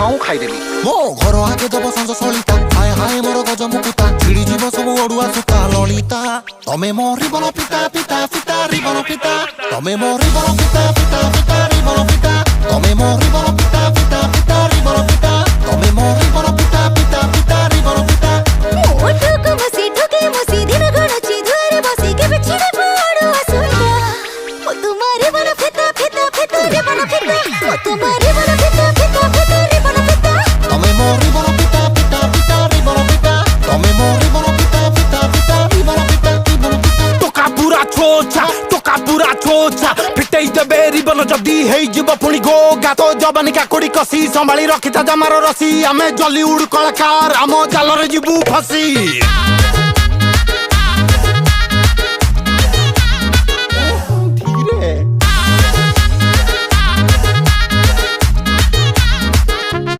खाईदेवी मो घर आगे दब संज सलिता हाय हाय मोर गज मुकुता छिड़ी जीव सब ओडुआ सुता ललिता तमे मोर रिबन पिता पिता पिता रिबन पिता तमे मोर रिबन पिता पिता पिता रिबन पिता तमे मोर रिबन पिता पिता पिता रिबन पिता तमे मोर रिबन पिता पिता पिता रिबन पिता ओठको मसी दिन गणची दुआरे बसी के बिछड़े पड़ो असुंदा ओ तुम्हारे बन फिता फिता फिता रिबन फिता ओ तुम्हारे बन फिता फिता फिता रिबन फिता तमे मोर रिबन पिता पिता पिता रिबन पिता तमे मोर रिबन पिता पिता पिता रिबन पिता रिबन पिता टोका पूरा छोचा फिटई देबे रिबन जदी हेई जीव पुणी गो गातो जवानी काकुड़ी कसी संभाली रखिता जमार रसी आमे जली उड़ कलाकार आम जालरे जीवु फसी।